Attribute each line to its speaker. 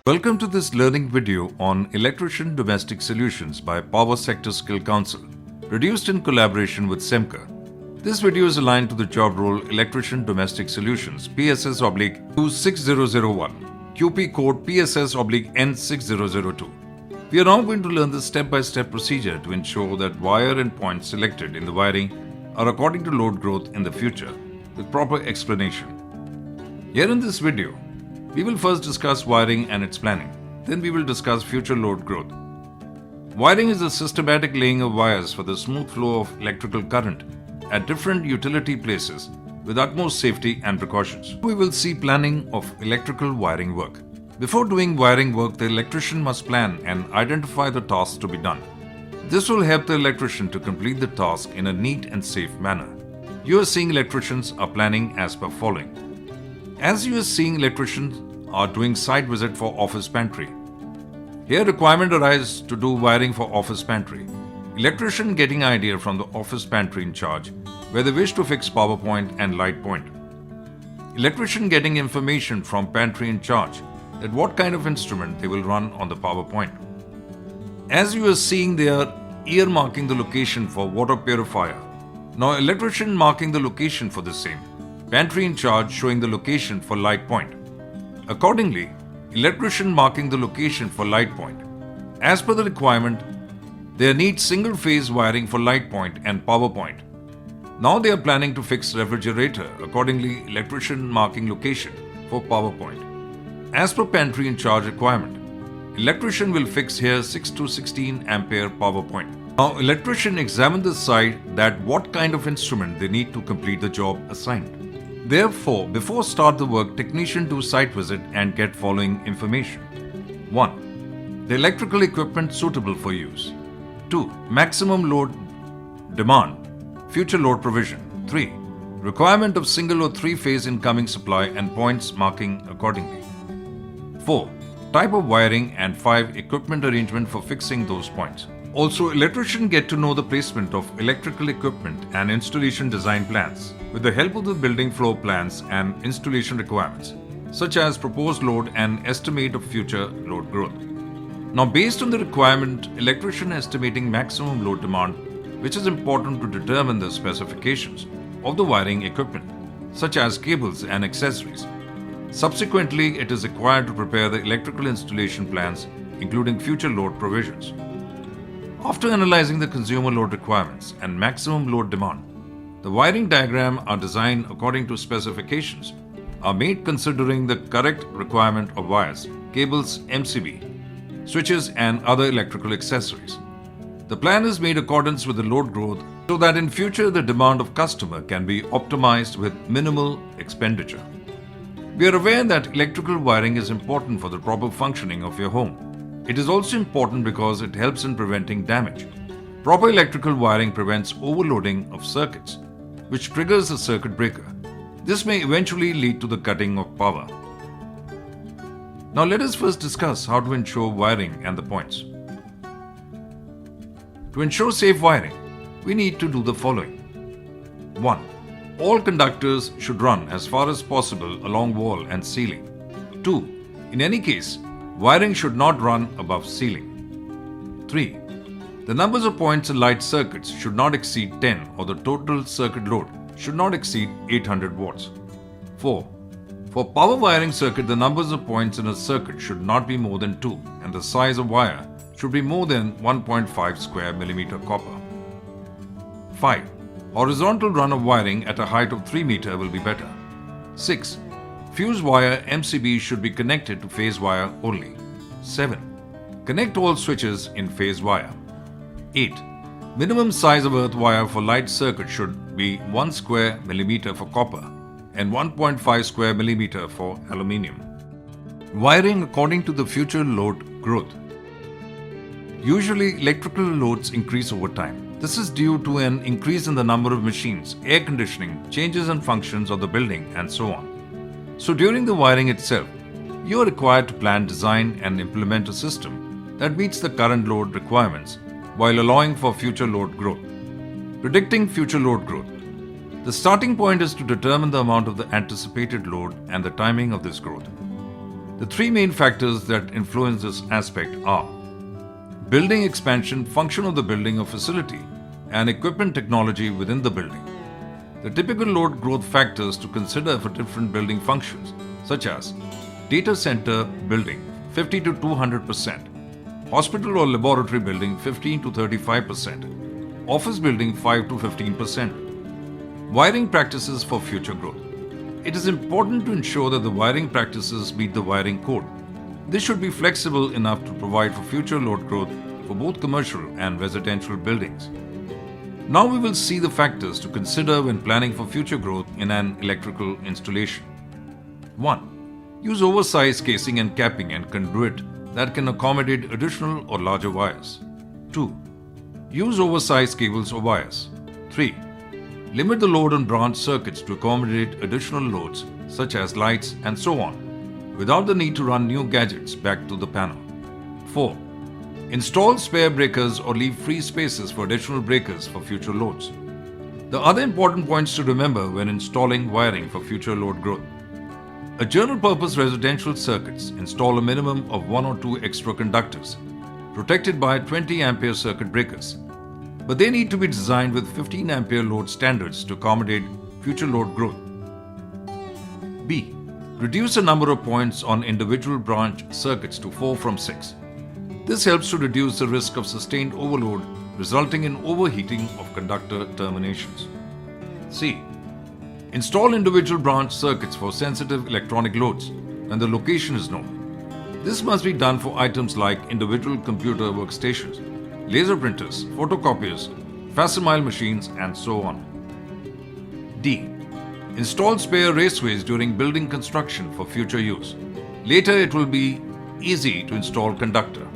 Speaker 1: Welcome to this learning video on Electrician Domestic Solutions by Power Sector Skill Council, produced in collaboration with SEMCA. This video is aligned to the job role Electrician Domestic Solutions PSS/Q6001, QP code PSS/N6002. We are now going to learn the step-by-step procedure to ensure that wire and points selected in the wiring are according to load growth in the future, with proper explanation. Here in this video, we will first discuss wiring and its planning. Then we will discuss future load growth. Wiring is a systematic laying of wires for the smooth flow of electrical current at different utility places with utmost safety and precautions. We will see planning of electrical wiring work. Before doing wiring work, the electrician must plan and identify the tasks to be done. This will help the electrician to complete the task in a neat and safe manner. You are seeing electricians are planning as per following. As you are seeing, electricians are doing site visit for office pantry. Here requirement arises to do wiring for office pantry. Electrician getting idea from the office pantry in charge where they wish to fix power point and light point. Electrician getting information from pantry in charge that what kind of instrument they will run on the power point. As you are seeing, they are earmarking the location for water purifier. Now electrician marking the location for the same. Pantry in charge showing the location for light point. Accordingly, electrician marking the location for light point. As per the requirement, they need single phase wiring for light point and power point. Now they are planning to fix refrigerator. Accordingly, electrician marking location for power point. As per pantry in charge requirement, electrician will fix here 6 to 16 ampere power point. Now electrician examine the site that what kind of instrument they need to complete the job assigned. Therefore, before start the work, technician do site visit and get following information. 1. The electrical equipment suitable for use. 2. Maximum load demand, future load provision. 3. Requirement of single or three-phase incoming supply and points marking accordingly. 4. Type of wiring, and 5. Equipment arrangement for fixing those points. Also, electrician get to know the placement of electrical equipment and installation design plans with the help of the building floor plans and installation requirements, such as proposed load and estimate of future load growth. Now, based on the requirement, electrician estimating maximum load demand, which is important to determine the specifications of the wiring equipment, such as cables and accessories. Subsequently, it is required to prepare the electrical installation plans, including future load provisions. After analyzing the consumer load requirements and maximum load demand, the wiring diagram are designed according to specifications, are made considering the correct requirement of wires, cables, MCB, switches and other electrical accessories. The plan is made accordance with the load growth so that in future the demand of customer can be optimized with minimal expenditure. We are aware that electrical wiring is important for the proper functioning of your home. It is also important because it helps in preventing damage. Proper electrical wiring prevents overloading of circuits, which triggers a circuit breaker. This may eventually lead to the cutting of power. Now let us first discuss how to ensure wiring and the points. To ensure safe wiring, we need to do the following. 1. All conductors should run as far as possible along wall and ceiling. 2. In any case, wiring should not run above ceiling. 3. The numbers of points in light circuits should not exceed 10 or the total circuit load should not exceed 800 watts. 4. For power wiring circuit, the numbers of points in a circuit should not be more than 2 and the size of wire should be more than 1.5 square millimeter copper. 5. Horizontal run of wiring at a height of 3 meter will be better. 6. Fuse wire MCB should be connected to phase wire only. 7. Connect all switches in phase wire. 8. Minimum size of earth wire for light circuit should be 1 square millimeter for copper and 1.5 square millimeter for aluminium. Wiring according to the future load growth. Usually, electrical loads increase over time. This is due to an increase in the number of machines, air conditioning, changes in functions of the building, and so on. So during the wiring itself, you are required to plan, design and implement a system that meets the current load requirements while allowing for future load growth. Predicting future load growth. The starting point is to determine the amount of the anticipated load and the timing of this growth. The three main factors that influence this aspect are building expansion, function of the building or facility, and equipment technology within the building. The typical load growth factors to consider for different building functions, such as data center building 50 to 200%, hospital or laboratory building 15 to 35%, office building 5 to 15%. Wiring practices for future growth. It is important to ensure that the wiring practices meet the wiring code. This should be flexible enough to provide for future load growth for both commercial and residential buildings. Now we will see the factors to consider when planning for future growth in an electrical installation. 1. Use oversized casing and capping and conduit that can accommodate additional or larger wires. 2. Use oversized cables or wires. 3. Limit the load on branch circuits to accommodate additional loads such as lights and so on, without the need to run new gadgets back to the panel. 4. Install spare breakers or leave free spaces for additional breakers for future loads. The other important points to remember when installing wiring for future load growth. A general purpose residential circuits install a minimum of 1 or 2 extra conductors, protected by 20 ampere circuit breakers. But they need to be designed with 15 ampere load standards to accommodate future load growth. B. Reduce the number of points on individual branch circuits to 4 from 6. This helps to reduce the risk of sustained overload resulting in overheating of conductor terminations. C. Install individual branch circuits for sensitive electronic loads when the location is known. This must be done for items like individual computer workstations, laser printers, photocopiers, facsimile machines, and so on. D. Install spare raceways during building construction for future use. Later it will be easy to install conductor.